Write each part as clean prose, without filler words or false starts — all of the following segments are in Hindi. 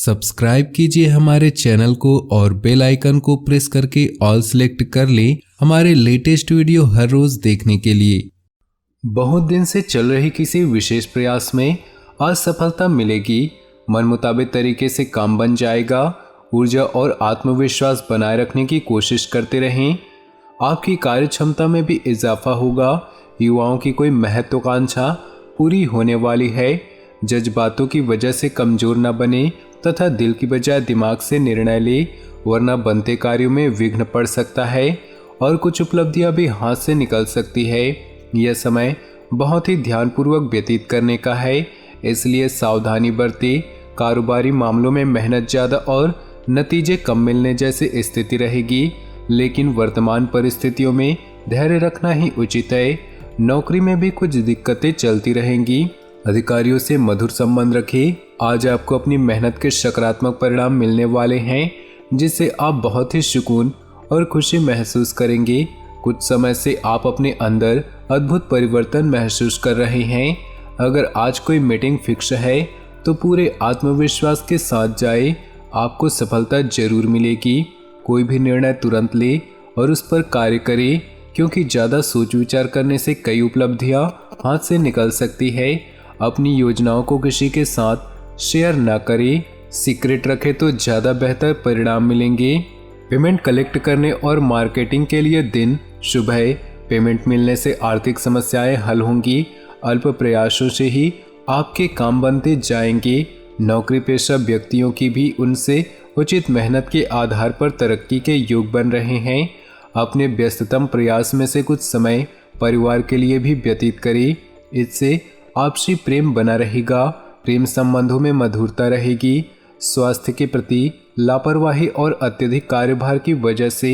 सब्सक्राइब कीजिए हमारे चैनल को और बेल आइकन को प्रेस करके ऑल सेलेक्ट कर लें हमारे लेटेस्ट वीडियो हर रोज देखने के लिए। बहुत दिन से चल रही किसी विशेष प्रयास में आज सफलता मिलेगी। मन मुताबिक तरीके से काम बन जाएगा। ऊर्जा और आत्मविश्वास बनाए रखने की कोशिश करते रहें। आपकी कार्य क्षमता में भी इजाफा होगा। युवाओं की कोई महत्वाकांक्षा पूरी होने वाली है। जज्बातों की वजह से कमजोर न बने तथा दिल की बजाय दिमाग से निर्णय ले, वरना बनते कार्यों में विघ्न पड़ सकता है और कुछ उपलब्धियां भी हाथ से निकल सकती है। यह समय बहुत ही ध्यानपूर्वक व्यतीत करने का है, इसलिए सावधानी बरतें। कारोबारी मामलों में मेहनत ज़्यादा और नतीजे कम मिलने जैसी स्थिति रहेगी, लेकिन वर्तमान परिस्थितियों में धैर्य रखना ही उचित है। नौकरी में भी कुछ दिक्कतें चलती रहेंगी। अधिकारियों से मधुर संबंध रखें। आज आपको अपनी मेहनत के सकारात्मक परिणाम मिलने वाले हैं, जिससे आप बहुत ही सुकून और खुशी महसूस करेंगे। कुछ समय से आप अपने अंदर अद्भुत परिवर्तन महसूस कर रहे हैं। अगर आज कोई मीटिंग फिक्स है तो पूरे आत्मविश्वास के साथ जाए, आपको सफलता जरूर मिलेगी। कोई भी निर्णय तुरंत ले और उस पर कार्य करें, क्योंकि ज़्यादा सोच विचार करने से कई उपलब्धियां हाथ से निकल सकती है। अपनी योजनाओं को किसी के साथ शेयर ना करें, सीक्रेट रखें तो ज़्यादा बेहतर परिणाम मिलेंगे। पेमेंट कलेक्ट करने और मार्केटिंग के लिए दिन शुभ है। पेमेंट मिलने से आर्थिक समस्याएं हल होंगी। अल्प प्रयासों से ही आपके काम बनते जाएंगे। नौकरी पेशा व्यक्तियों की भी उनसे उचित मेहनत के आधार पर तरक्की के योग बन रहे हैं। अपने व्यस्ततम प्रयास में से कुछ समय परिवार के लिए भी व्यतीत करें। इससे आपसी प्रेम बना रहेगा। प्रेम संबंधों में मधुरता रहेगी। स्वास्थ्य के प्रति लापरवाही और अत्यधिक कार्यभार की वजह से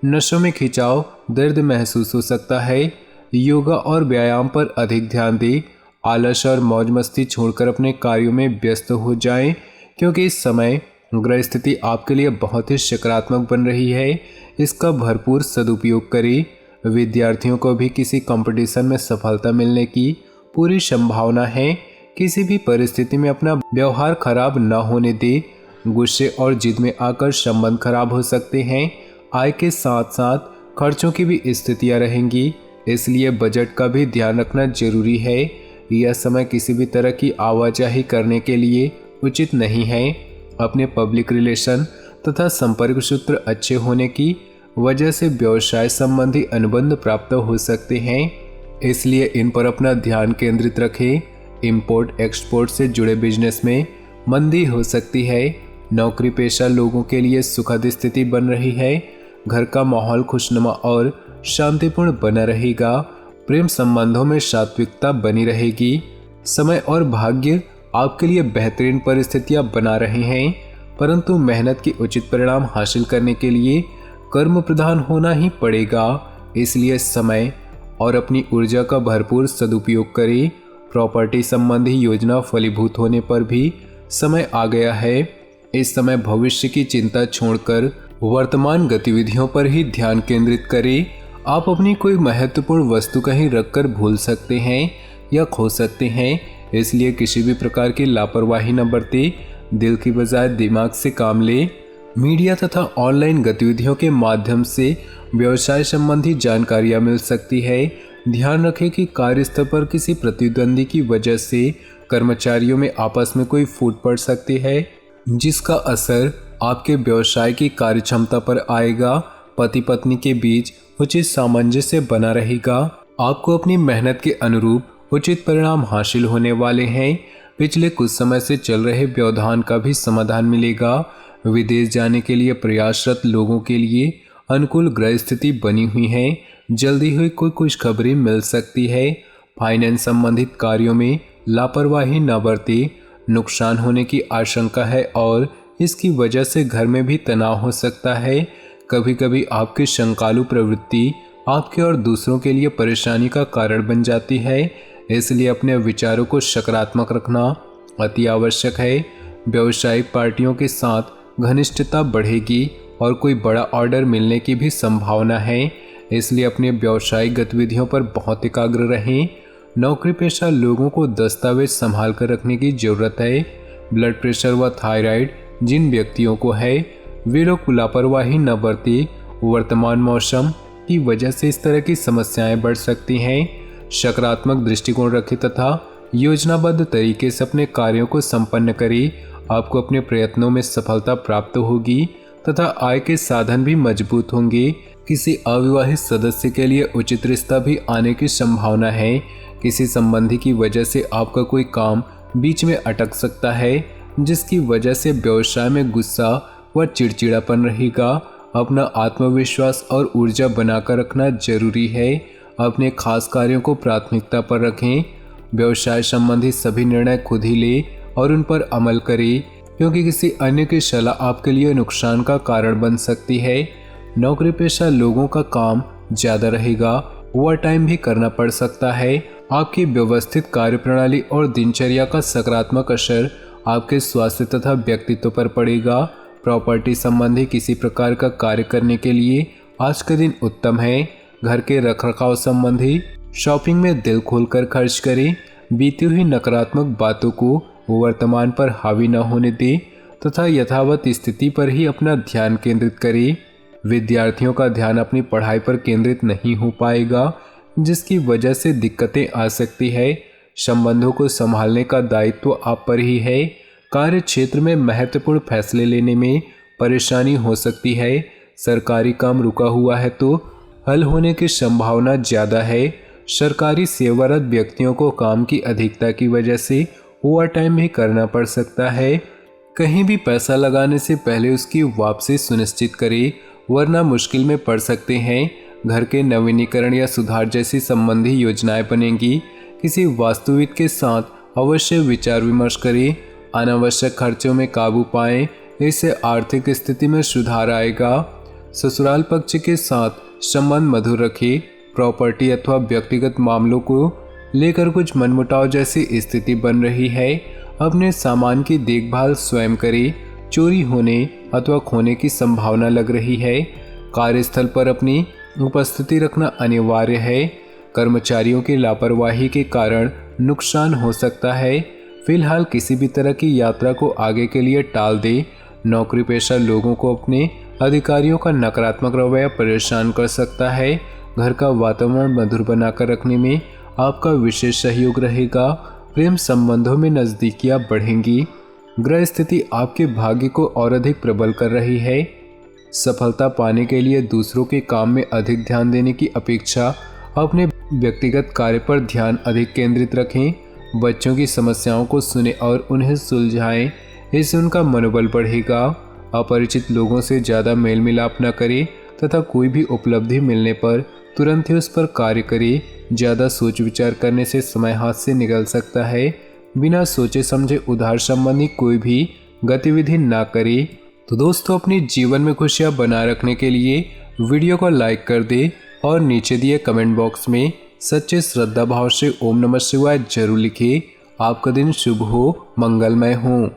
नसों में खिंचाव, दर्द महसूस हो सकता है। योगा और व्यायाम पर अधिक ध्यान दें। आलस और मौज मस्ती छोड़कर अपने कार्यों में व्यस्त हो जाएं, क्योंकि इस समय ग्रह स्थिति आपके लिए बहुत ही सकारात्मक बन रही है। इसका भरपूर सदुपयोग करें। विद्यार्थियों को भी किसी कंपटीशन में सफलता मिलने की पूरी संभावना है। किसी भी परिस्थिति में अपना व्यवहार खराब न होने दे। गुस्से और जिद में आकर संबंध खराब हो सकते हैं। आय के साथ साथ खर्चों की भी स्थितियां रहेंगी, इसलिए बजट का भी ध्यान रखना जरूरी है। यह समय किसी भी तरह की आवाजाही करने के लिए उचित नहीं है। अपने पब्लिक रिलेशन तथा संपर्क सूत्र अच्छे होने की वजह से व्यवसाय संबंधी अनुबंध प्राप्त हो सकते हैं, इसलिए इन पर अपना ध्यान केंद्रित रखें। इंपोर्ट एक्सपोर्ट से जुड़े बिजनेस में मंदी हो सकती है। नौकरी पेशा लोगों के लिए सुखद स्थिति बन रही है। घर का माहौल खुशनुमा और शांतिपूर्ण बना रहेगा। प्रेम संबंधों में सात्विकता बनी रहेगी। समय और भाग्य आपके लिए बेहतरीन परिस्थितियां बना रहे हैं, परंतु मेहनत की उचित परिणाम हासिल करने के लिए कर्म प्रधान होना ही पड़ेगा। इसलिए समय और अपनी ऊर्जा का भरपूर सदुपयोग करें। प्रॉपर्टी संबंधी योजना फलीभूत होने पर भी समय आ गया है। इस समय भविष्य की चिंता छोड़कर वर्तमान गतिविधियों पर ही ध्यान केंद्रित करें। आप अपनी कोई महत्वपूर्ण वस्तु कहीं रखकर भूल सकते हैं या खो सकते हैं, इसलिए किसी भी प्रकार की लापरवाही न बरतें। दिल की बजाय दिमाग से काम लें। मीडिया तथा ऑनलाइन गतिविधियों के माध्यम से व्यवसाय संबंधी जानकारियां मिल सकती है। ध्यान रखें कि कार्यस्थल पर किसी प्रतिद्वंदी की वजह से कर्मचारियों में आपस में कोई फूट पड़ सकती है, जिसका असर आपके व्यवसाय की कार्यक्षमता पर आएगा। पति पत्नी के बीच उचित सामंजस्य बना रहेगा। आपको अपनी मेहनत के अनुरूप उचित परिणाम हासिल होने वाले हैं। पिछले कुछ समय से चल रहे व्यवधान का भी समाधान मिलेगा। विदेश जाने के लिए प्रयासरत लोगों के लिए अनुकूल ग्रह स्थिति बनी हुई है। जल्दी हुई कोई खुशखबरी मिल सकती है। फाइनेंस संबंधित कार्यों में लापरवाही न बरतें। नुकसान होने की आशंका है और इसकी वजह से घर में भी तनाव हो सकता है। कभी कभी आपकी शंकालु प्रवृत्ति आपके और दूसरों के लिए परेशानी का कारण बन जाती है, इसलिए अपने विचारों को सकारात्मक रखना अति आवश्यक है। व्यावसायिक पार्टियों के साथ घनिष्ठता बढ़ेगी और कोई बड़ा ऑर्डर मिलने की भी संभावना है, इसलिए अपने व्यावसायिक गतिविधियों पर बहुत एकाग्र रहें। नौकरी पेशा लोगों को दस्तावेज संभाल कर रखने की जरूरत है। ब्लड प्रेशर व थायराइड जिन व्यक्तियों को है वे लोग लापरवाही न बरते। वर्तमान मौसम की वजह से इस तरह की समस्याएं बढ़ सकती हैं। सकारात्मक दृष्टिकोण रखें तथा योजनाबद्ध तरीके से अपने कार्यों को संपन्न करें। आपको अपने प्रयत्नों में सफलता प्राप्त होगी तथा आय के साधन भी मजबूत होंगे। किसी अविवाहित सदस्य के लिए उचित रिश्ता भी आने की संभावना है। किसी संबंधी की वजह से आपका कोई काम बीच में अटक सकता है, जिसकी वजह से व्यवसाय में गुस्सा व चिड़चिड़ापन रहेगा। अपना आत्मविश्वास और ऊर्जा बनाकर रखना जरूरी है। अपने खास कार्यों को प्राथमिकता पर रखें। व्यवसाय संबंधी सभी निर्णय खुद ही लें और उन पर अमल करें, क्योंकि किसी अन्य की सलाह आपके लिए नुकसान का कारण बन सकती है। नौकरी पेशा लोगों का काम ज़्यादा रहेगा, ओवर टाइम भी करना पड़ सकता है। आपकी व्यवस्थित कार्यप्रणाली और दिनचर्या का सकारात्मक असर आपके स्वास्थ्य तथा व्यक्तित्व पर पड़ेगा। प्रॉपर्टी संबंधी किसी प्रकार का कार्य करने के लिए आज का दिन उत्तम है। घर के रखरखाव संबंधी शॉपिंग में दिल खोलकर खर्च करें। बीती हुई नकारात्मक बातों को वर्तमान पर हावी न होने दें तथा यथावत स्थिति पर ही अपना ध्यान केंद्रित करें। विद्यार्थियों का ध्यान अपनी पढ़ाई पर केंद्रित नहीं हो पाएगा, जिसकी वजह से दिक्कतें आ सकती है। संबंधों को संभालने का दायित्व आप पर ही है। कार्य क्षेत्र में महत्वपूर्ण फैसले लेने में परेशानी हो सकती है। सरकारी काम रुका हुआ है तो हल होने की संभावना ज़्यादा है। सरकारी सेवारत व्यक्तियों को काम की अधिकता की वजह से ओवर टाइम भी करना पड़ सकता है। कहीं भी पैसा लगाने से पहले उसकी वापसी सुनिश्चित करें, वरना मुश्किल में पड़ सकते हैं। घर के नवीनीकरण या सुधार जैसी संबंधी योजनाएं बनेंगी। किसी वास्तुविद के साथ अवश्य विचार विमर्श करें। अनावश्यक खर्चों में काबू पाएं, इससे आर्थिक स्थिति में सुधार आएगा। ससुराल पक्ष के साथ संबंध मधुर रखें। प्रॉपर्टी अथवा व्यक्तिगत मामलों को लेकर कुछ मनमुटाव जैसी स्थिति बन रही है। अपने सामान की देखभाल स्वयं करें। चोरी होने अथवा खोने की संभावना लग रही है। कार्यस्थल पर अपनी उपस्थिति रखना अनिवार्य है। कर्मचारियों की लापरवाही के कारण नुकसान हो सकता है। फिलहाल किसी भी तरह की यात्रा को आगे के लिए टाल दें। नौकरी पेशा लोगों को अपने अधिकारियों का नकारात्मक रवैया परेशान कर सकता है। घर का वातावरण मधुर बनाकर रखने में आपका विशेष सहयोग रहेगा। प्रेम संबंधों में नज़दीकियां बढ़ेंगी। ग्रह स्थिति आपके भाग्य को और अधिक प्रबल कर रही है। सफलता पाने के लिए दूसरों के काम में अधिक ध्यान देने की अपेक्षा अपने व्यक्तिगत कार्य पर ध्यान अधिक केंद्रित रखें। बच्चों की समस्याओं को सुने और उन्हें सुलझाएं, इससे उनका मनोबल बढ़ेगा। अपरिचित लोगों से ज़्यादा मेल मिलाप न करें तथा कोई भी उपलब्धि मिलने पर तुरंत ही उस पर कार्य करें। ज़्यादा सोच विचार करने से समय हाथ से निकल सकता है। बिना सोचे समझे उधार संबंधी कोई भी गतिविधि ना करें। तो दोस्तों, अपने जीवन में खुशियाँ बनाए रखने के लिए वीडियो को लाइक कर दें और नीचे दिए कमेंट बॉक्स में सच्चे श्रद्धा भाव से ओम नमः शिवाय जरूर लिखें। आपका दिन शुभ हो, मंगलमय हो।